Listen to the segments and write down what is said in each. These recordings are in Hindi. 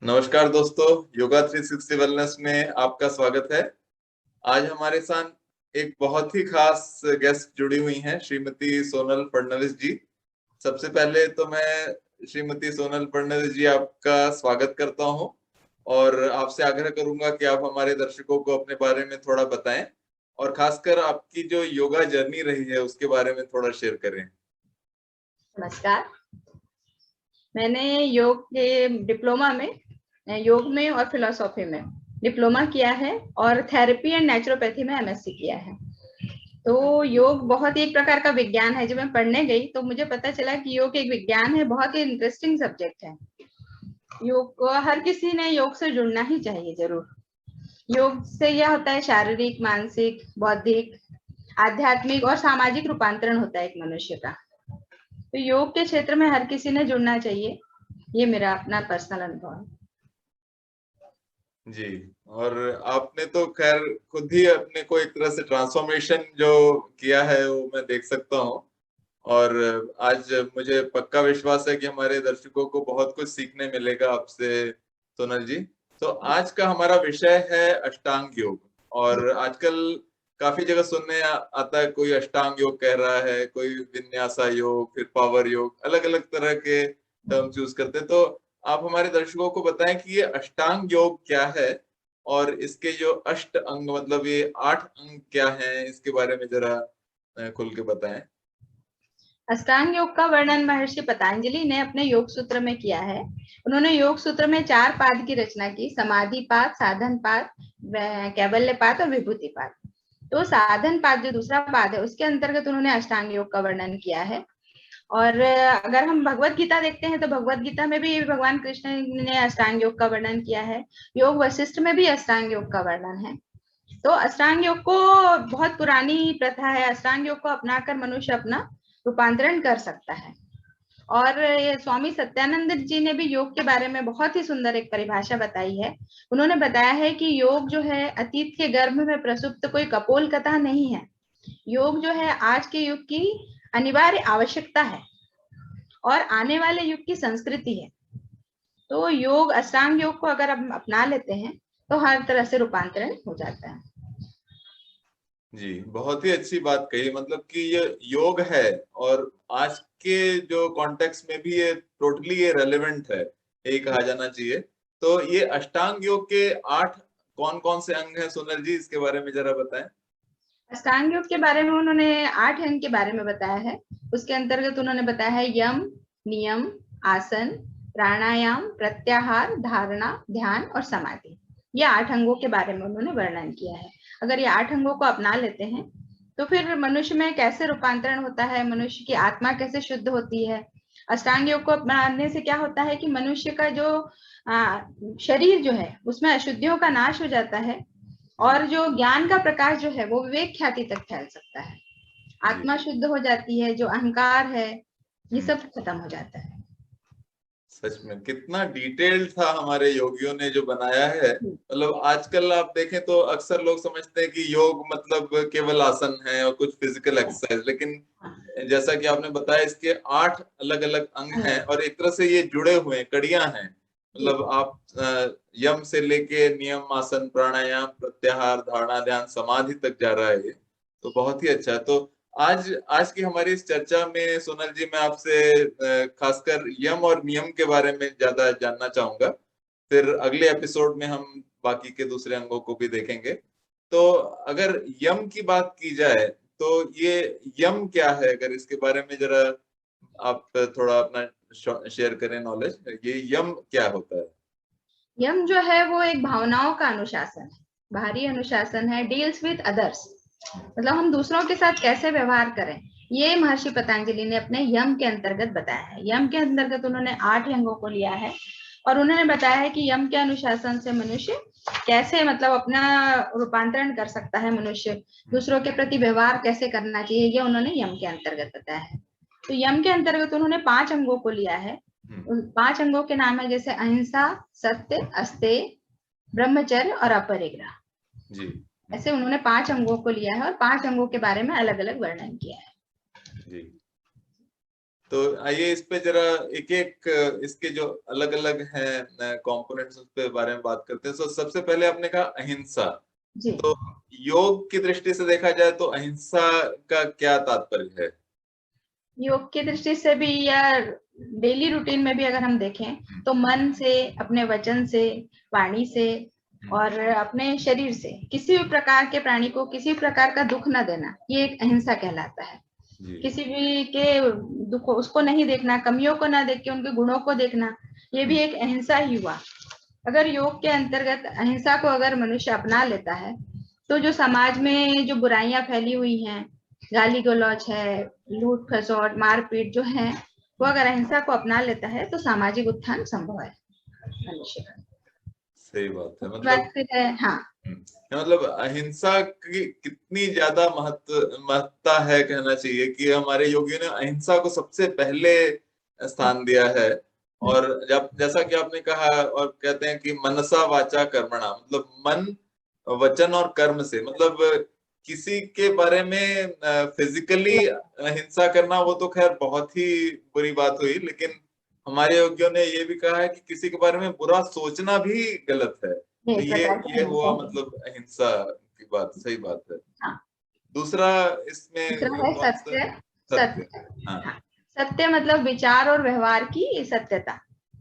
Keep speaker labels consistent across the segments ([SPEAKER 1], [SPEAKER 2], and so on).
[SPEAKER 1] नमस्कार दोस्तों, योगा 360 वेलनेस में आपका स्वागत है। आज हमारे साथ एक बहुत ही खास गेस्ट जुड़ी हुई हैं, श्रीमती सोनल फडणवीस जी। सबसे पहले तो मैं श्रीमती सोनल फडणवीस जी आपका स्वागत करता हूं और आपसे आग्रह करूंगा कि आप हमारे दर्शकों को अपने बारे में थोड़ा बताएं और खासकर आपकी जो योगा जर्नी रही है उसके बारे में थोड़ा शेयर करें।
[SPEAKER 2] नमस्कार। मैंने योग के डिप्लोमा में योग में और फिलोसॉफी में डिप्लोमा किया है और थेरेपी एंड नेचुरोपैथी में एमएससी किया है। तो योग बहुत ही एक प्रकार का विज्ञान है। जब मैं पढ़ने गई तो मुझे पता चला कि योग एक विज्ञान है, बहुत ही इंटरेस्टिंग सब्जेक्ट है। योग को हर किसी ने योग से जुड़ना ही चाहिए जरूर। योग से यह होता है शारीरिक, मानसिक, बौद्धिक, आध्यात्मिक और सामाजिक रूपांतरण होता है एक मनुष्य का। तो योग के क्षेत्र में हर किसी ने जुड़ना चाहिए, ये मेरा अपना पर्सनल अनुभव है।
[SPEAKER 1] जी, और आपने तो खैर खुद ही अपने को एक तरह से ट्रांसफॉर्मेशन जो किया है वो मैं देख सकता हूँ और आज मुझे पक्का विश्वास है कि हमारे दर्शकों को बहुत कुछ सीखने मिलेगा आपसे सोनल जी। तो आज का हमारा विषय है अष्टांग योग और आजकल काफी जगह सुनने आता है, कोई अष्टांग योग कह रहा है, कोई विन्यासा योग, फिर पावर योग, अलग अलग तरह के टर्म यूज करते हैं। तो आप हमारे दर्शकों को बताएं कि ये अष्टांग योग क्या है और इसके जो अष्ट अंग मतलब ये 8 अंग क्या हैं, इसके बारे में जरा खुल के बताएं।
[SPEAKER 2] अष्टांग योग का वर्णन महर्षि पतंजलि ने अपने योग सूत्र में किया है। उन्होंने योग सूत्र में 4 पाद की रचना की: समाधि पाद, साधन पाद, कैवल्य पाद और विभूति पाद। तो साधन पाद जो दूसरा पाद है उसके अंतर्गत उन्होंने अष्टांग योग का वर्णन किया है। और अगर हम भगवत गीता देखते हैं तो भगवत गीता में भी भगवान कृष्ण ने अष्टांग योग का वर्णन किया है। योग वशिष्ठ में भी अष्टांग योग का वर्णन है। तो अष्टांग योग को बहुत पुरानी प्रथा है। अष्टांग योग को अपनाकर मनुष्य अपना रूपांतरण कर सकता है। और ये स्वामी सत्यानंद जी ने भी योग के बारे में बहुत ही सुंदर एक परिभाषा बताई है। उन्होंने बताया है कि योग जो है अतीत के गर्भ में प्रसुप्त कोई कपोल कथा नहीं है। योग जो है आज के युग की अनिवार्य आवश्यकता है और आने वाले युग की संस्कृति है। तो योग, अष्टांग योग को अगर हम अपना लेते हैं तो हर तरह से रूपांतरण हो जाता है।
[SPEAKER 1] जी, बहुत ही अच्छी बात कही। मतलब कि ये योग है और आज के जो कॉन्टेक्स्ट में भी ये टोटली ये रेलेवेंट है, यही कहा जाना चाहिए। तो ये अष्टांग योग के 8 कौन कौन से अंग हैं सोनल जी, इसके बारे में जरा बताएं।
[SPEAKER 2] अष्टांग योग के बारे में उन्होंने 8 अंग के बारे में बताया है। उसके अंतर्गत उन्होंने बताया है यम, नियम, आसन, प्राणायाम, प्रत्याहार, धारणा, ध्यान और समाधि। ये 8 अंगों के बारे में उन्होंने वर्णन किया है। अगर ये 8 अंगों को अपना लेते हैं तो फिर मनुष्य में कैसे रूपांतरण होता है, मनुष्य की आत्मा कैसे शुद्ध होती है। अष्टांग योग को अपनाने से क्या होता है कि मनुष्य का जो शरीर जो है उसमें अशुद्धियों का नाश हो जाता है और जो ज्ञान का प्रकाश जो है वो विवेक ख्याति तक फैल सकता है। आत्मा शुद्ध हो जाती है, जो अहंकार है ये सब खत्म हो जाता है।
[SPEAKER 1] सच में कितना डिटेल्ड था हमारे योगियों ने जो बनाया है। मतलब आजकल आप देखें तो अक्सर लोग समझते हैं कि योग मतलब केवल आसन है और कुछ फिजिकल एक्सरसाइज, लेकिन जैसा कि आपने बताया इसके 8 अलग अलग अंग हैं और एक तरह से ये जुड़े हुए हैं, कड़ियां हैं। मतलब आप यम से लेके नियम, आसन, प्राणायाम, प्रत्याहार, धारणा, ध्यान, समाधि तक जा रहा है ये। तो बहुत ही अच्छा है। तो आज आज की हमारी इस चर्चा में सोनल जी मैं आपसे खासकर यम और नियम के बारे में ज्यादा जानना चाहूंगा। फिर अगले एपिसोड में हम बाकी के दूसरे अंगों को भी देखेंगे। तो अगर यम की बात की जाए तो ये यम क्या है, अगर इसके बारे में जरा आप थोड़ा अपना शेयर करें नॉलेज, ये यम क्या होता है।
[SPEAKER 2] यम जो है वो एक भावनाओं का अनुशासन है, बाहरी अनुशासन है। डील्स विद अदर्स, मतलब हम दूसरों के साथ कैसे व्यवहार करें, ये महर्षि पतंजलि ने अपने यम के अंतर्गत बताया है। यम के अंतर्गत उन्होंने 8 अंगों को लिया है और उन्होंने बताया है कि यम के अनुशासन से मनुष्य कैसे मतलब अपना रूपांतरण कर सकता है, मनुष्य दूसरों के प्रति व्यवहार कैसे करना चाहिए, ये उन्होंने यम के अंतर्गत बताया है। तो यम के अंतर्गत उन्होंने 5 अंगों को लिया है। उन 5 अंगों के नाम है जैसे अहिंसा, सत्य, अस्तेय, ब्रह्मचर्य और अपरिग्रह।
[SPEAKER 1] जी,
[SPEAKER 2] ऐसे उन्होंने 5 अंगों को लिया है और 5 अंगों के बारे में अलग अलग वर्णन किया है।
[SPEAKER 1] जी। तो आइए इस पे जरा एक एक इसके जो अलग अलग हैं कंपोनेंट्स उस पे बारे में बात करते हैं। तो सबसे पहले आपने कहा अहिंसा।
[SPEAKER 2] जी।
[SPEAKER 1] तो योग की दृष्टि से देखा जाए तो अहिंसा का क्या तात्पर्य है?
[SPEAKER 2] योग की दृष्टि से भी या डेली रूटीन में भी अगर हम देखें तो मन से, अपने वचन से, वाणी से और अपने शरीर से किसी भी प्रकार के प्राणी को किसी प्रकार का दुख न देना, ये एक अहिंसा कहलाता है। किसी भी के दुख उसको नहीं देखना, कमियों को ना देख के उनके गुणों को देखना, ये भी एक अहिंसा ही हुआ। अगर योग के अंतर्गत अहिंसा को अगर मनुष्य अपना लेता है तो जो समाज में जो बुराइयां फैली हुई हैं, गाली गलौज है, लूट खसोट, मारपीट जो है, वो अगर अहिंसा को अपना लेता है तो सामाजिक उत्थान संभव है मनुष्य का।
[SPEAKER 1] सही बात है।
[SPEAKER 2] बात फिर है, हाँ,
[SPEAKER 1] मतलब अहिंसा की कितनी ज्यादा महत्ता है कहना चाहिए कि हमारे योगियों ने अहिंसा को सबसे पहले स्थान दिया है। और जब जैसा कि आपने कहा और कहते हैं कि मनसा वाचा कर्मणा, मतलब मन, वचन और कर्म से, मतलब किसी के बारे में फिजिकली हिंसा करना वो तो खैर बहुत ही बुरी बात हुई, लेकिन हमारे योगियों ने ये भी कहा है कि किसी के बारे में बुरा सोचना भी गलत है। तो ये हुआ मतलब अहिंसा की बात, सही बात है।
[SPEAKER 2] हाँ।
[SPEAKER 1] दूसरा इसमें
[SPEAKER 2] दूसरा है
[SPEAKER 1] कौन सा?
[SPEAKER 2] सत्य।
[SPEAKER 1] सत्य। हाँ।
[SPEAKER 2] हाँ। सत्य मतलब विचार और व्यवहार की सत्यता।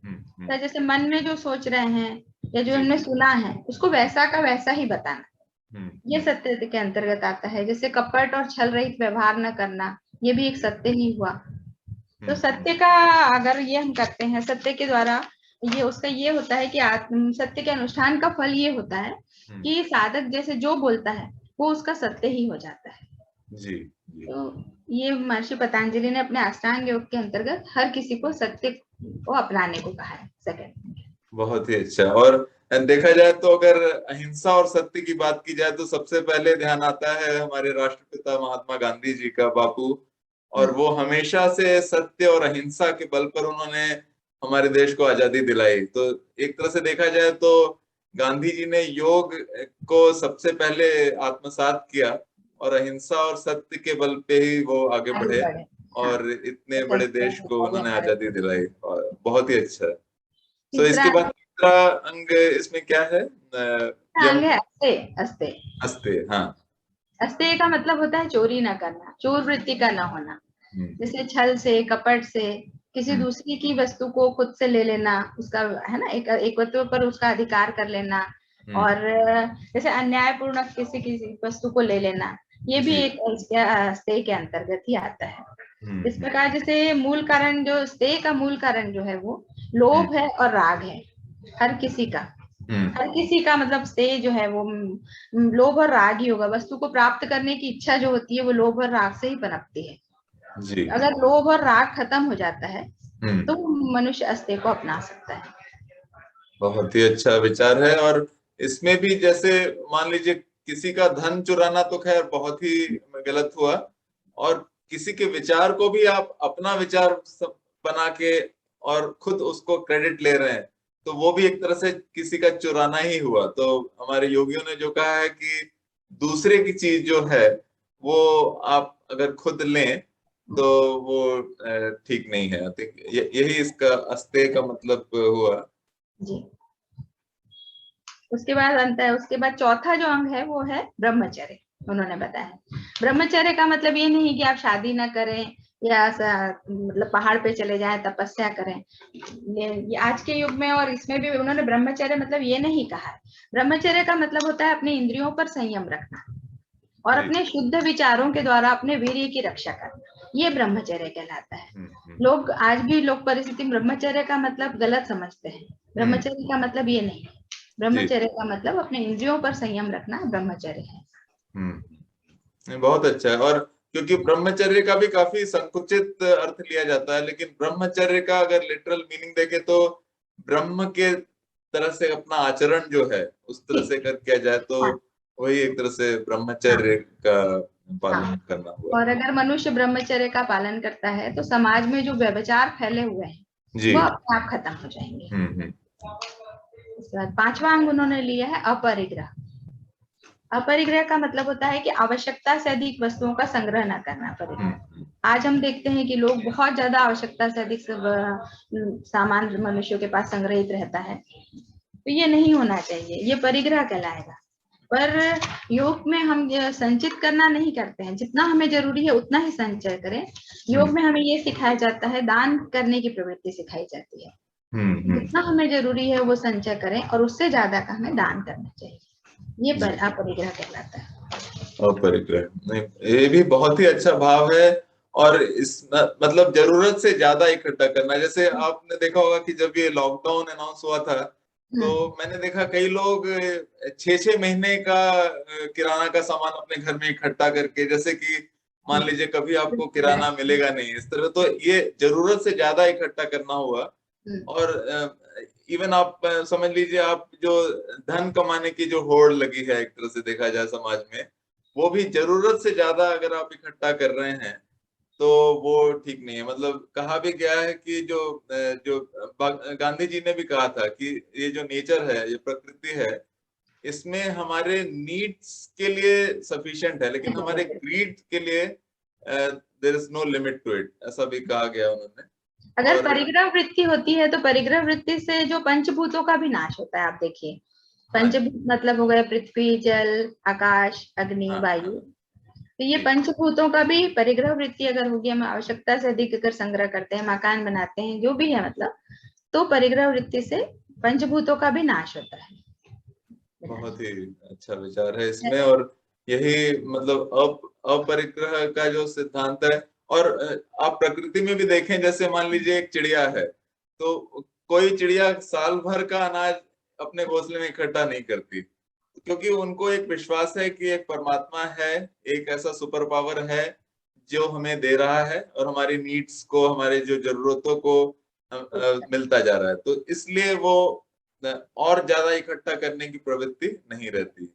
[SPEAKER 2] तो जैसे मन में जो सोच रहे हैं या जो हमने सुना है उसको वैसा का वैसा ही बताना, ये सत्य के अंतर्गत आता है। जैसे कपट और छल रहित व्यवहार न करना, ये भी एक सत्य ही हुआ। तो सत्य का अगर ये हम करते हैं, सत्य के द्वारा ये उसका ये होता है कि सत्य के अनुष्ठान का फल ये होता है कि साधक जैसे जो बोलता है वो उसका सत्य ही हो जाता है।
[SPEAKER 1] जी, जी।
[SPEAKER 2] तो ये महर्षि पतंजलि ने अपने अष्टांग योग के अंतर्गत हर किसी को सत्य को अपनाने को कहा है। सेकंड,
[SPEAKER 1] बहुत ही अच्छा। और देखा जाए तो अगर अहिंसा और सत्य की बात की जाए तो सबसे पहले ध्यान आता है हमारे राष्ट्रपिता महात्मा गांधी जी का, बापू। और वो हमेशा से सत्य और अहिंसा के बल पर उन्होंने हमारे देश को आजादी दिलाई। तो एक तरह से देखा जाए तो गांधी जी ने योग को सबसे पहले आत्मसात किया और अहिंसा और सत्य के बल पे ही वो आगे बढ़े और इतने बड़े देश को उन्होंने आजादी दिलाई। और बहुत ही अच्छा। तो इसके बाद तीसरा अंग इसमें क्या है?
[SPEAKER 2] अंग है अस्ते। अस्ते,
[SPEAKER 1] अस्ते, हाँ।
[SPEAKER 2] अस्तेय का मतलब होता है चोरी ना करना, चोर वृत्ति का ना होना। जैसे छल से, कपट से किसी दूसरी की वस्तु को खुद से ले लेना, उसका है ना, एक वस्तु पर उसका अधिकार कर लेना, और जैसे अन्यायपूर्ण किसी वस्तु को ले लेना, ये भी एक अस्तेय के अंतर्गत ही आता है। इस प्रकार जैसे मूल कारण, जो स्तेय का मूल कारण जो है वो लोभ है और राग है। हर किसी का, हर किसी का मतलब स्तेय जो है वो लोभ और राग ही होगा। वस्तु को प्राप्त करने की इच्छा जो होती है वो लोभ और राग से ही पनपती है।
[SPEAKER 1] जी।
[SPEAKER 2] अगर लोभ और राग खत्म हो जाता है तो मनुष्य अस्तेय को अपना सकता है।
[SPEAKER 1] बहुत ही अच्छा विचार है। और इसमें भी जैसे मान लीजिए किसी का धन चुराना तो खैर बहुत ही गलत हुआ, और किसी के विचार को भी आप अपना विचार बना के और खुद उसको क्रेडिट ले रहे हैं, तो वो भी एक तरह से किसी का चुराना ही हुआ। तो हमारे योगियों ने जो कहा है कि दूसरे की चीज जो है वो आप अगर खुद लें तो वो ठीक नहीं है। यही इसका अस्तेय का मतलब हुआ।
[SPEAKER 2] जी। उसके बाद चौथा जो अंग है वो है ब्रह्मचर्य। उन्होंने बताया ब्रह्मचर्य का मतलब ये नहीं कि आप शादी ना करें या मतलब पहाड़ पे चले जाएं, तपस्या करें। ये आज के युग में और इसमें भी उन्होंने ब्रह्मचर्य मतलब ये नहीं कहा है। ब्रह्मचर्य का मतलब होता है अपने इंद्रियों पर संयम रखना और अपने शुद्ध विचारों के द्वारा अपने वीर्य की रक्षा करना, ये ब्रह्मचर्य कहलाता है। लोग आज भी लोग परिस्थिति ब्रह्मचर्य का मतलब गलत समझते हैं। ब्रह्मचर्य का मतलब ये नहीं है। ब्रह्मचर्य का मतलब अपने इंद्रियों पर संयम रखना ब्रह्मचर्य है।
[SPEAKER 1] बहुत अच्छा है। और क्योंकि ब्रह्मचर्य का भी काफी संकुचित अर्थ लिया जाता है, लेकिन ब्रह्मचर्य का अगर लिटरल मीनिंग देखे तो ब्रह्म के तरह से अपना आचरण जो है उस तरह से कर किया जाए तो वही एक तरह से ब्रह्मचर्य का पालन करना हुआ।
[SPEAKER 2] और अगर मनुष्य ब्रह्मचर्य का पालन करता है तो समाज में जो व्यभिचार फैले हुए हैं वो अपने आप खत्म हो जाएंगे। इसके बाद पांचवा अंग उन्होंने लिया है अपरिग्रह। अपरिग्रह का मतलब होता है कि आवश्यकता से अधिक वस्तुओं का संग्रह न करना। परिग्रह आज हम देखते हैं कि लोग बहुत ज्यादा आवश्यकता से अधिक सामान मनुष्यों के पास संग्रहित रहता है, तो ये नहीं होना चाहिए, ये परिग्रह कहलाएगा। पर योग में हम संचित करना नहीं करते हैं, जितना हमें जरूरी है उतना ही संचय करें। योग में हमें ये सिखाया जाता है, दान करने की प्रवृत्ति सिखाई जाती है। जितना हमें जरूरी है वो संचय करें और उससे ज्यादा का हमें दान करना चाहिए। ये अपरिग्रह कहलाता है।
[SPEAKER 1] अपरिग्रह नहीं, ये भी बहुत ही अच्छा भाव है। और इस मतलब जरूरत से ज्यादा इकट्ठा करना, जैसे आपने देखा होगा कि जब ये लॉकडाउन अनाउंस हुआ था तो मैंने देखा कई लोग 6-6 महीने का किराना का सामान अपने घर में इकट्ठा करके, जैसे कि मान लीजिए कभी आपको किराना मिलेगा नहीं इस तरह, तो ये जरूरत से ज्यादा इकट्ठा करना हुआ। और इवन आप समझ लीजिए, आप जो धन कमाने की जो होड़ लगी है एक तरह से देखा जाए समाज में, वो भी जरूरत से ज्यादा अगर आप इकट्ठा कर रहे हैं तो वो ठीक नहीं है। मतलब कहा भी गया है कि जो गांधी जी ने भी कहा था कि ये जो नेचर है, ये प्रकृति है, इसमें हमारे नीड्स के लिए सफिशिएंट है, लेकिन हमारे ग्रीड के लिए there is no limit to it, ऐसा भी कहा गया उन्होंने।
[SPEAKER 2] अगर परिग्रह वृत्ति होती है तो परिग्रह वृत्ति से जो पंचभूतों का भी नाश होता है। आप देखिए, पंचभूत मतलब हो गए पृथ्वी, जल, आकाश, अग्नि, वायु। तो ये पंचभूतों का भी परिग्रह वृत्ति अगर होगी, हम आवश्यकता से अधिक अगर संग्रह करते हैं, मकान बनाते हैं, जो भी है मतलब, तो परिग्रह वृत्ति से पंचभूतों का भी नाश होता है।
[SPEAKER 1] बहुत ही अच्छा विचार है इसमें। और यही मतलब अपरिग्रह का जो सिद्धांत है। और आप प्रकृति में भी देखें, जैसे मान लीजिए एक चिड़िया है, तो कोई चिड़िया साल भर का अनाज अपने घोंसले में इकट्ठा नहीं करती, क्योंकि उनको एक विश्वास है कि एक परमात्मा है, एक ऐसा सुपर पावर है जो हमें दे रहा है और हमारी नीड्स को, हमारे जो जरूरतों को मिलता जा रहा है। तो इसलिए वो और ज्यादा इकट्ठा करने की प्रवृत्ति नहीं रहती।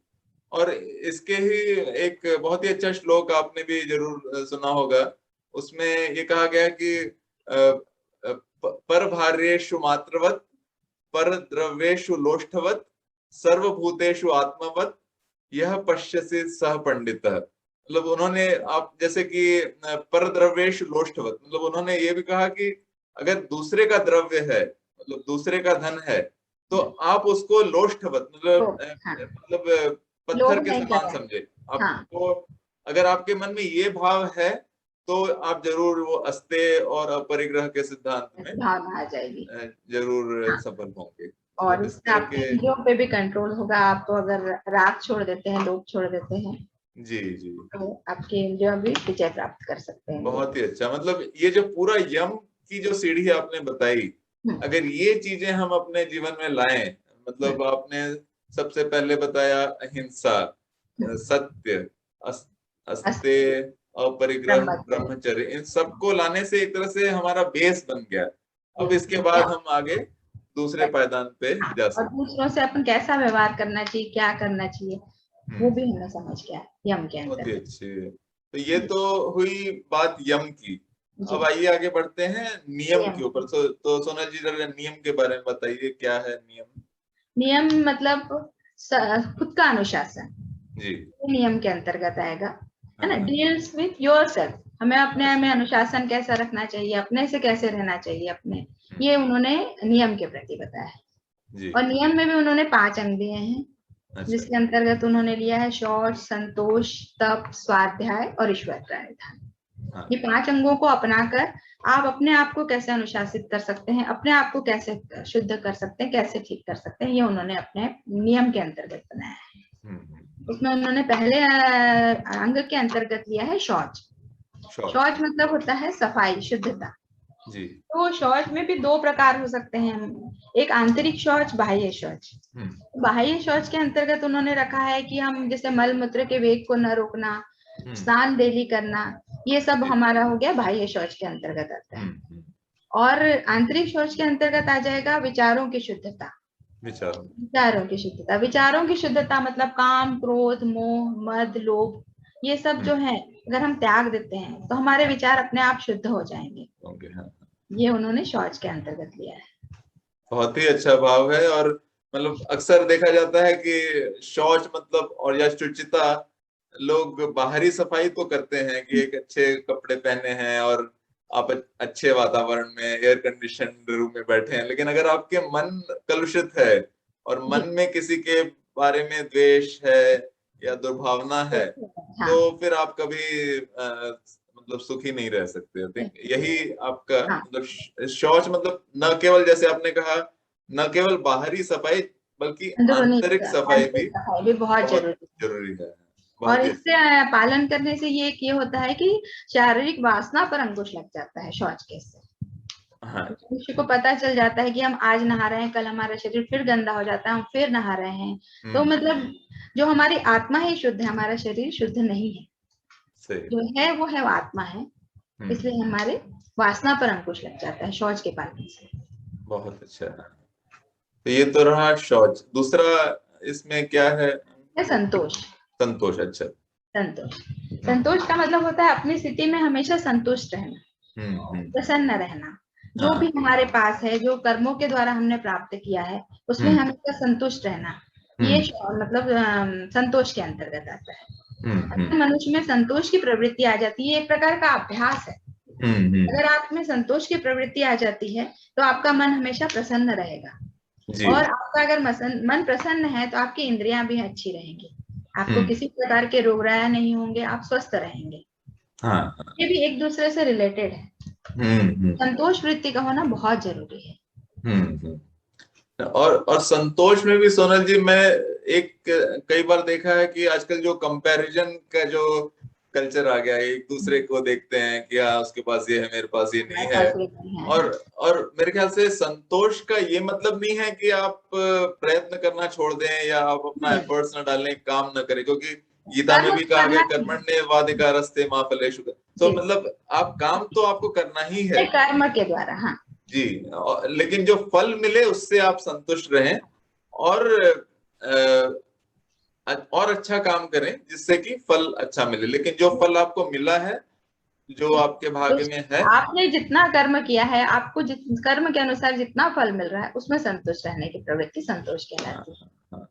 [SPEAKER 1] और इसके ही एक बहुत ही अच्छा श्लोक आपने भी जरूर सुना होगा, उसमें ये कहा गया कि पर भार्येषु मात्रवत, पर द्रव्येषु लोष्ठवत, सर्वभूतेषु आत्मवत, यह पश्यसि सह पंडित। मतलब उन्होंने, आप जैसे कि पर द्रव्येषु लोष्ठवत, मतलब उन्होंने ये भी कहा कि अगर दूसरे का द्रव्य है, मतलब दूसरे का धन है, तो आप उसको लोष्ठवत मतलब पत्थर के समान समझे। आपको अगर आपके मन में ये भाव है तो आप जरूर वो अस्तेय और अपरिग्रह के सिद्धांत में
[SPEAKER 2] भावना आ जाएगी,
[SPEAKER 1] जरूर सफल होंगे।
[SPEAKER 2] और इससे आपके इंद्रियों पे भी कंट्रोल होगा। आप तो अगर राग छोड़ देते हैं, लोभ छोड़ देते हैं,
[SPEAKER 1] जी जी,
[SPEAKER 2] तो आपके इंद्रियों भी विजय प्राप्त कर सकते हैं।
[SPEAKER 1] बहुत ही अच्छा। मतलब ये जो पूरा यम की जो सीढ़ी आपने बताई, अगर ये चीजें हम अपने जीवन में लाएं, मतलब आपने सबसे पहले बताया अहिंसा, सत्य, अस्तेय, अपरिग्रह, ब्रह्मचर्य, इन सबको लाने से एक तरह से हमारा बेस बन गया। अब इसके बाद हम आगे दूसरे पायदान पे जा सकते
[SPEAKER 2] हैं। और दूसरों से अपन कैसा व्यवहार करना चाहिए, क्या करना चाहिए, वो भी हमें समझ गया यम के अंदर।
[SPEAKER 1] बहुत ही अच्छे। तो ये तो हुई बात यम की। अब आइए आगे बढ़ते हैं नियम के ऊपर। तो सोनल जी जरा नियम के बारे में बताइए, क्या है नियम?
[SPEAKER 2] नियम मतलब खुद का अनुशासन
[SPEAKER 1] जी,
[SPEAKER 2] नियम के अंतर्गत आएगा, है ना। डील्स विथ योरसेल्फ, हमें अपने में अनुशासन कैसा रखना चाहिए, अपने से कैसे रहना चाहिए अपने, ये उन्होंने नियम के प्रति बताया है। और नियम में भी उन्होंने 5 अंग दिए हैं, जिसके अंतर्गत उन्होंने लिया है शौच, संतोष, तप, स्वाध्याय और ईश्वर प्राणिधान। ये 5 अंगों को अपनाकर आप अपने आप को कैसे अनुशासित कर सकते हैं, अपने आप को कैसे शुद्ध कर सकते हैं, कैसे ठीक कर सकते हैं, ये उन्होंने अपने नियम के अंतर्गत बनाया है। उसमें उन्होंने पहले अंग के अंतर्गत लिया है शौच। शौच मतलब होता है सफाई, शुद्धता। जी। तो शौच में भी 2 प्रकार हो सकते हैं, एक आंतरिक शौच, बाह्य शौच। बाह्य शौच के अंतर्गत उन्होंने रखा है कि हम जैसे मल मूत्र के वेग को न रोकना, स्नान डेली करना, ये सब हमारा हो गया बाह्य शौच के अंतर्गत आता है। और आंतरिक शौच के अंतर्गत आ जाएगा विचारों की शुद्धता। विचारों की शुद्धता, विचारों की शुद्धता मतलब काम, क्रोध, मोह, मद, लोभ, ये सब जो है अगर हम त्याग देते हैं तो हमारे विचार अपने आप शुद्ध हो जाएंगे। ये उन्होंने शौच के अंतर्गत लिया है।
[SPEAKER 1] बहुत ही अच्छा भाव है। और मतलब अक्सर देखा जाता है कि शौच मतलब और या शुचिता, लोग बाहरी सफाई तो करते हैं कि एक अच्छे कपड़े पहने हैं और आप अच्छे वातावरण में एयर कंडीशन रूम में बैठे हैं, लेकिन अगर आपके मन कलुषित है और
[SPEAKER 2] जी।
[SPEAKER 1] मन में किसी के बारे में द्वेष है या दुर्भावना है,
[SPEAKER 2] हाँ
[SPEAKER 1] तो फिर आप कभी मतलब सुखी नहीं रह सकते। यही आपका
[SPEAKER 2] हाँ,
[SPEAKER 1] मतलब शौच मतलब न केवल जैसे आपने कहा, न केवल बाहरी सफाई बल्कि
[SPEAKER 2] अंदरूनी
[SPEAKER 1] आंतरिक सफाई
[SPEAKER 2] आंतरिक
[SPEAKER 1] भी
[SPEAKER 2] सफाई भी बहुत
[SPEAKER 1] बहुत
[SPEAKER 2] जरूरी है।
[SPEAKER 1] जरूरी है।
[SPEAKER 2] और
[SPEAKER 1] बहुत ही
[SPEAKER 2] इससे
[SPEAKER 1] अच्छा।
[SPEAKER 2] पालन करने से ये होता है कि शारीरिक वासना पर अंकुश लग जाता है शौच के से।
[SPEAKER 1] हाँ जी।
[SPEAKER 2] मनुष्य को पता चल जाता है कि हम आज नहा रहे हैं, कल हमारा शरीर फिर गंदा हो जाता है, हम फिर नहा रहे हैं। तो
[SPEAKER 1] हम्म।
[SPEAKER 2] मतलब जो हमारी आत्मा है शुद्ध है, हमारा शरीर शुद्ध नहीं है।
[SPEAKER 1] सही।
[SPEAKER 2] जो है वो है आत्मा है,
[SPEAKER 1] हम्म।
[SPEAKER 2] इसलिए हमारे वासना पर अंकुश लग जाता है शौच के पालन से।
[SPEAKER 1] बहुत अच्छा। तो ये तो रहा शौच। दूसरा इसमें क्या है?
[SPEAKER 2] है संतोष।
[SPEAKER 1] संतोष। अच्छा।
[SPEAKER 2] संतोष,
[SPEAKER 1] हम्म
[SPEAKER 2] संतोष का मतलब होता है अपनी स्थिति में हमेशा संतुष्ट रहना,
[SPEAKER 1] हम्म।
[SPEAKER 2] प्रसन्न रहना। जो भी
[SPEAKER 1] हाँ।
[SPEAKER 2] हमारे पास है, जो कर्मों के द्वारा हमने प्राप्त किया है, उसमें
[SPEAKER 1] हम्म
[SPEAKER 2] हमेशा संतुष्ट रहना, ये
[SPEAKER 1] हम्म
[SPEAKER 2] मतलब संतोष के अंतर्गत आता है।
[SPEAKER 1] हम्म
[SPEAKER 2] अगर मनुष्य में संतोष की प्रवृत्ति आ जाती है, एक प्रकार का अभ्यास है।
[SPEAKER 1] हम्म।
[SPEAKER 2] अगर आप में संतोष की प्रवृत्ति आ जाती है तो आपका मन हमेशा प्रसन्न रहेगा।
[SPEAKER 1] जी।
[SPEAKER 2] और आपका अगर मन प्रसन्न है तो आपकी इंद्रियां भी अच्छी रहेंगी, आपको
[SPEAKER 1] हम्म।
[SPEAKER 2] किसी प्रकार के रोग राया नहीं होंगे, आप स्वस्थ रहेंगे।
[SPEAKER 1] हाँ हाँ।
[SPEAKER 2] ये भी एक दूसरे से रिलेटेड है।
[SPEAKER 1] हम्म।
[SPEAKER 2] संतोष वृत्ति का होना बहुत जरूरी है।
[SPEAKER 1] और संतोष में भी सोनल जी, मैं एक कई बार देखा है कि आजकल जो कंपैरिजन का जो कल्चर आ गया है, एक दूसरे को देखते हैं कि हाँ उसके पास ये है, मेरे पास ये नहीं
[SPEAKER 2] हमारे
[SPEAKER 1] है।
[SPEAKER 2] पास ये नहीं है,
[SPEAKER 1] और
[SPEAKER 2] हाँ।
[SPEAKER 1] और मेरे ख्याल से संतोष का ये मतलब नहीं है कि आप प्रयत्न करना छोड़ दें या आप अपना
[SPEAKER 2] नहीं,
[SPEAKER 1] एफर्ट्स न डालें, काम न करें, क्योंकि गीता में
[SPEAKER 2] कर्म
[SPEAKER 1] भी
[SPEAKER 2] तो
[SPEAKER 1] कहा
[SPEAKER 2] करना
[SPEAKER 1] गया
[SPEAKER 2] ही है।
[SPEAKER 1] कर्मण्येवाधिकारस्ते मा फलेषु। तो
[SPEAKER 2] जी,
[SPEAKER 1] मतलब आप काम तो आपको करना ही है।
[SPEAKER 2] कर्म के द्वारा, हाँ।
[SPEAKER 1] जी। लेकिन जो फल मिले उससे आप संतुष्ट रहें और और अच्छा काम करें जिससे कि फल अच्छा मिले। लेकिन जो फल आपको मिला है, जो आपके
[SPEAKER 2] तो
[SPEAKER 1] भाग्य में है।
[SPEAKER 2] आपने जितना कर्म किया है, आपको कर्म के अनुसार जितना फल मिल रहा है, उसमें संतुष्ट रहने की प्रवृत्ति संतोष
[SPEAKER 1] हाँ
[SPEAKER 2] कहलाती है।
[SPEAKER 1] हाँ हाँ।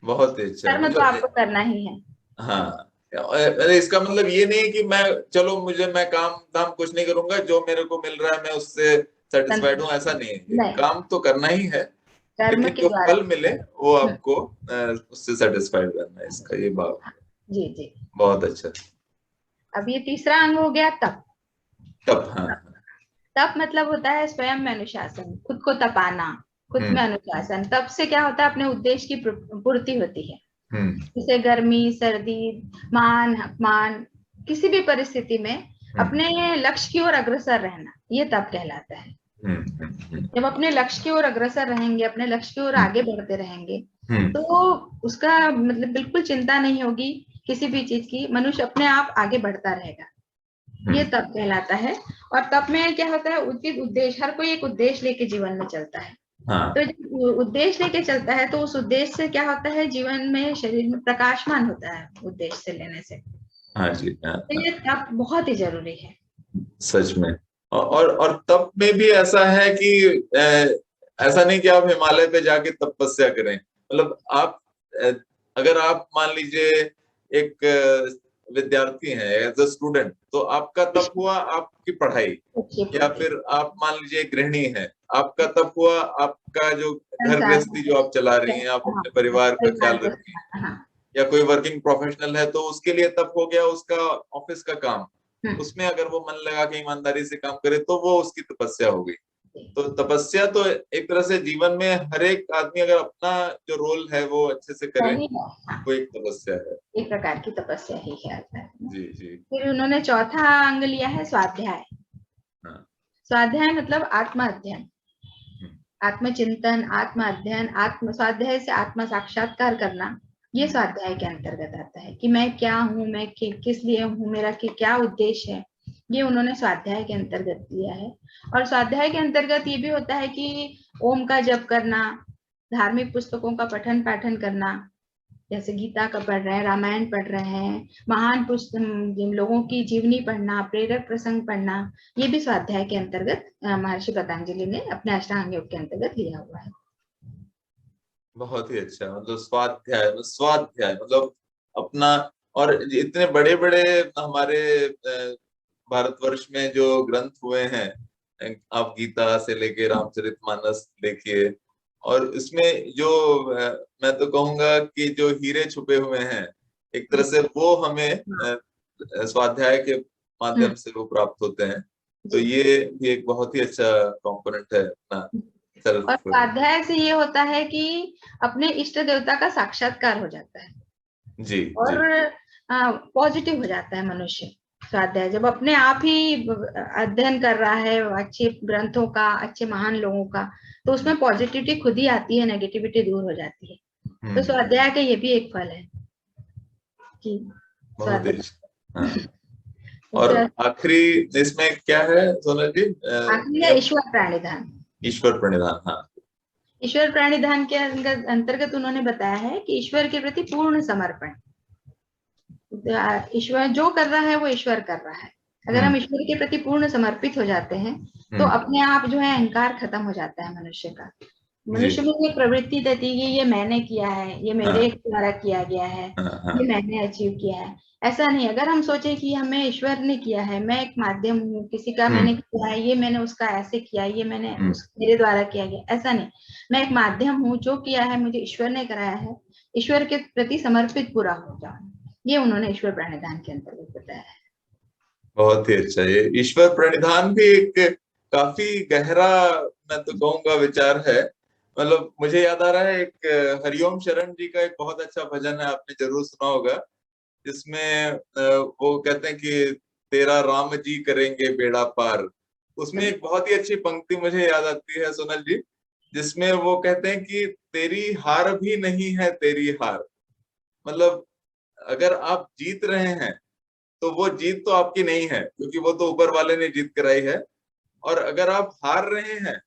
[SPEAKER 1] बहुत ही अच्छा
[SPEAKER 2] कर्म तो
[SPEAKER 1] मतलब
[SPEAKER 2] आपको करना ही है।
[SPEAKER 1] हाँ। अरे इसका मतलब ये नहीं है कि मैं, चलो मैं काम धाम कुछ नहीं करूंगा, जो मेरे को मिल रहा है मैं उससे सेटिस्फाइड हूँ,
[SPEAKER 2] संतुष्ट
[SPEAKER 1] ऐसा नहीं है। ये
[SPEAKER 2] नहीं,
[SPEAKER 1] काम तो करना ही है,
[SPEAKER 2] कर्म
[SPEAKER 1] लेकिन
[SPEAKER 2] के
[SPEAKER 1] जो
[SPEAKER 2] द्वारा।
[SPEAKER 1] फल मिले वो आपको उससे सेटिस्फाइड करना है, इसका ये भाव।
[SPEAKER 2] जी जी।
[SPEAKER 1] बहुत अच्छा।
[SPEAKER 2] अब ये तीसरा अंग हो गया तप।
[SPEAKER 1] तब हाँ हाँ।
[SPEAKER 2] तप मतलब होता है स्वयं में अनुशासन, खुद को तपाना, खुद में
[SPEAKER 1] हम्म
[SPEAKER 2] अनुशासन। तप से क्या होता है, अपने उद्देश्य की पूर्ति होती है।
[SPEAKER 1] हम्म
[SPEAKER 2] जैसे गर्मी सर्दी, मान अपमान, किसी भी परिस्थिति में
[SPEAKER 1] हम्म
[SPEAKER 2] अपने लक्ष्य की ओर अग्रसर रहना, ये तप कहलाता है।
[SPEAKER 1] हम्म
[SPEAKER 2] जब अपने लक्ष्य की ओर अग्रसर रहेंगे, अपने लक्ष्य की ओर
[SPEAKER 1] हम्म
[SPEAKER 2] आगे बढ़ते रहेंगे,
[SPEAKER 1] हम्म
[SPEAKER 2] तो उसका मतलब बिल्कुल चिंता नहीं होगी किसी भी चीज की, मनुष्य अपने आप आगे बढ़ता रहेगा। ये
[SPEAKER 1] हम्म।
[SPEAKER 2] तप कहलाता है। और तप में क्या होता है, उचित उद्देश्य, हर कोई एक उद्देश्य लेके जीवन में चलता है।
[SPEAKER 1] हाँ
[SPEAKER 2] तो जब उद्देश्य लेके चलता है तो उस उद्देश्य से क्या होता है, जीवन में शरीर में प्रकाशमान होता है उद्देश्य से लेने से।
[SPEAKER 1] हाँ जी हाँ
[SPEAKER 2] तो
[SPEAKER 1] हाँ।
[SPEAKER 2] ये तप बहुत ही जरूरी है।
[SPEAKER 1] सच में। और तप में भी ऐसा है कि ऐसा नहीं कि आप हिमालय पे जाके तपस्या करें। मतलब आप अ, अगर आप मान लीजिए एक विद्यार्थी हैं, एज अ स्टूडेंट, तो आपका तप हुआ आपकी पढ़ाई।
[SPEAKER 2] अच्छी
[SPEAKER 1] या
[SPEAKER 2] पूर्ति,
[SPEAKER 1] फिर आप मान लीजिए गृहिणी है, आपका तप हुआ आपका जो घर
[SPEAKER 2] संसार
[SPEAKER 1] गृहस्थी जो आप चला रही हैं, आप
[SPEAKER 2] हाँ,
[SPEAKER 1] अपने परिवार का ख्याल
[SPEAKER 2] परिवार के
[SPEAKER 1] रखती हैं।
[SPEAKER 2] साथ, हाँ।
[SPEAKER 1] या कोई वर्किंग प्रोफेशनल है तो उसके लिए तप हो गया उसका ऑफिस का काम।
[SPEAKER 2] हम्म,
[SPEAKER 1] उसमें अगर वो मन लगा के ईमानदारी से काम करे तो वो उसकी तपस्या हो गई। तो तपस्या तो एक तरह से जीवन में हर एक आदमी अगर अपना जो रोल है वो अच्छे से करे,
[SPEAKER 2] सही है, हाँ।
[SPEAKER 1] वो एक तपस्या है।
[SPEAKER 2] एक प्रकार की तपस्या ही है।
[SPEAKER 1] जी जी।
[SPEAKER 2] फिर उन्होंने चौथा अंग लिया है स्वाध्याय।
[SPEAKER 1] हाँ।
[SPEAKER 2] स्वाध्याय मतलब आत्म अध्ययन,
[SPEAKER 1] हम्म
[SPEAKER 2] आत्मचिंतन, आत्म अध्ययन, आत्म स्वाध्याय से आत्म साक्षात्कार करना, ये
[SPEAKER 1] हम्म
[SPEAKER 2] स्वाध्याय के अंतर्गत आता है कि मैं क्या हूँ, मैं किस लिए हूँ, मेरा क्या उद्देश्य है। ये उन्होंने स्वाध्याय के अंतर्गत लिया है। और स्वाध्याय के अंतर्गत ये भी होता है कि ओम का जप करना, धार्मिक पुस्तकों का पठन पाठन करना, जैसे गीता का पढ़ रहे हैं, रामायण पढ़ रहे हैं, महान जिन लोगों की जीवनी पढ़ना, प्रेरक प्रसंग पढ़ना, ये भी स्वाध्याय के अंतर्गत महर्षि पतंजलि ने अपने अष्टांग योग के अंतर्गत लिया हुआ है।
[SPEAKER 1] बहुत ही अच्छा, मतलब स्वाध्याय मतलब अपना। और इतने बड़े बड़े हमारे भारतवर्ष में जो ग्रंथ हुए हैं, आप गीता से लेके रामचरितमानस देखिए, और इसमें जो मैं तो कहूंगा कि जो हीरे छुपे हुए हैं, एक तरह से वो हमें स्वाध्याय के माध्यम से वो प्राप्त होते हैं। तो ये भी एक बहुत ही अच्छा कंपोनेंट है अपना
[SPEAKER 2] और
[SPEAKER 1] सेल्फ।
[SPEAKER 2] स्वाध्याय से ये होता है कि अपने इष्ट देवता का साक्षात्कार हो जाता है
[SPEAKER 1] जी
[SPEAKER 2] और
[SPEAKER 1] जी।
[SPEAKER 2] पॉजिटिव हो जाता है मनुष्य। स्वाध्याय जब अपने आप ही अध्ययन कर रहा है अच्छे ग्रंथों का, अच्छे महान लोगों का, तो उसमें पॉजिटिविटी खुद ही आती है, नेगेटिविटी दूर हो जाती है। तो स्वाध्याय का ये भी एक फल है कि
[SPEAKER 1] बहुत ही
[SPEAKER 2] स्वाध्याय।
[SPEAKER 1] अच्छा। हाँ। और आखिरी इसमें क्या है सोनल जी?
[SPEAKER 2] आखिरी है ईश्वर प्रणिधान।
[SPEAKER 1] ईश्वर प्रणिधान, हाँ।
[SPEAKER 2] ईश्वर प्रणिधान के अंतर्गत उन्होंने बताया है कि ईश्वर के प्रति पूर्ण समर्पण। ईश्वर जो कर रहा है वो ईश्वर कर रहा है। अगर हम ईश्वर के प्रति पूर्ण समर्पित हो जाते हैं तो अपने आप जो है अहंकार खत्म हो जाता है मनुष्य का। मनुष्य में ये प्रवृत्ति रहती है कि ये मैंने किया है, ये मेरे द्वारा किया गया है, ये मैंने अचीव किया है। ऐसा नहीं, अगर हम सोचे कि हमें ईश्वर ने किया है, मैं एक माध्यम हूँ, किसी का मैंने किया है, ये मैंने उसका ऐसे किया, ये मैंने मेरे द्वारा किया गया, ऐसा नहीं। मैं एक माध्यम हूँ, जो किया है मुझे ईश्वर ने कराया है, ईश्वर के प्रति समर्पित पूरा हो जाऊं। ये उन्होंने ईश्वर प्रणिधान के अंतर्गत बताया है।
[SPEAKER 1] बहुत ही अच्छा। ये ईश्वर प्रणिधान भी एक काफी गहरा, मैं तो कहूंगा, विचार है। मतलब मुझे याद आ रहा है, एक हरिओम शरण जी का एक बहुत अच्छा भजन है, आपने जरूर सुना होगा, जिसमें वो कहते हैं कि तेरा राम जी करेंगे बेड़ा पार। उसमें एक बहुत ही अच्छी पंक्ति मुझे याद आती है सोनल जी, जिसमें वो कहते हैं कि तेरी हार भी नहीं है तेरी हार। मतलब अगर आप जीत रहे हैं तो वो जीत तो आपकी नहीं है, क्योंकि वो तो ऊपर वाले ने जीत कराई है। और अगर आप हार रहे हैं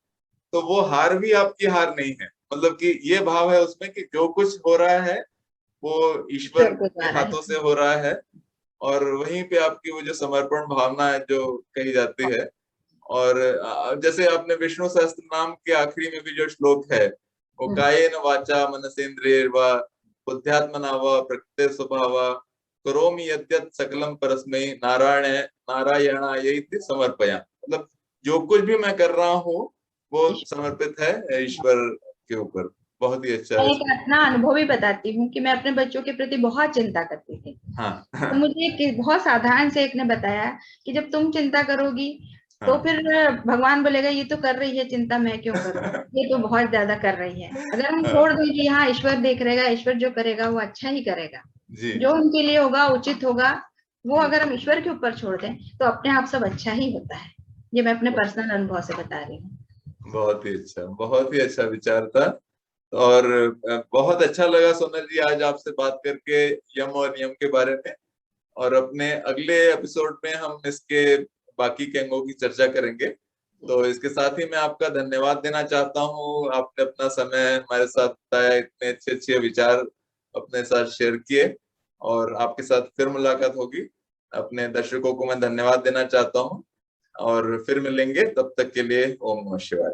[SPEAKER 1] तो वो हार भी आपकी हार नहीं है। मतलब कि ये भाव है उसमें कि जो कुछ हो रहा है वो ईश्वर के हाथों से हो रहा है। और वहीं पे आपकी वो जो समर्पण भावना है जो कही जाती है। और जैसे आपने विष्णु सहस्त्र नाम के आखिरी में भी जो श्लोक है, वो कायेन वाचा मनसेन्द्रियैर्वा बुद्ध्यात्मना वा प्रकृते स्वभावा करोमि यद्यत् सकलम परस्मै नारायणाय समर्पया। मतलब जो कुछ भी मैं कर रहा हूँ वो समर्पित है ईश्वर के ऊपर। बहुत ही अच्छा
[SPEAKER 2] मैं
[SPEAKER 1] है।
[SPEAKER 2] एक अपना अनुभव ही बताती हूँ कि मैं अपने बच्चों के प्रति बहुत चिंता करती थी।
[SPEAKER 1] हाँ
[SPEAKER 2] तो मुझे एक बहुत साधारण से एक ने बताया कि जब तुम चिंता करोगी तो फिर भगवान बोलेगा ये तो कर रही है चिंता, मैं क्यों करूँ, ये तो बहुत ज्यादा कर रही है। अगर हम छोड़ दें कि हाँ ईश्वर देख रहेगा, ईश्वर जो करेगा वो अच्छा ही करेगा, जो उनके लिए होगा उचित होगा, वो अगर हम ईश्वर के ऊपर छोड़ दें तो अपने आप सब अच्छा ही होता है। ये मैं अपने पर्सनल अनुभव से बता रही हूँ।
[SPEAKER 1] बहुत ही अच्छा, बहुत ही अच्छा विचार था। और बहुत अच्छा लगा सोनल जी आज आपसे बात करके यम और नियम के बारे में। और अपने अगले एपिसोड में हम इसके बाकी के अंगों की चर्चा करेंगे। तो इसके साथ ही मैं आपका धन्यवाद देना चाहता हूँ, आपने अपना समय हमारे साथ बताया, इतने अच्छे अच्छे विचार अपने साथ शेयर किए। और आपके साथ फिर मुलाकात होगी। अपने दर्शकों को मैं धन्यवाद देना चाहता हूँ और फिर मिलेंगे, तब तक के लिए ओम नमः शिवाय।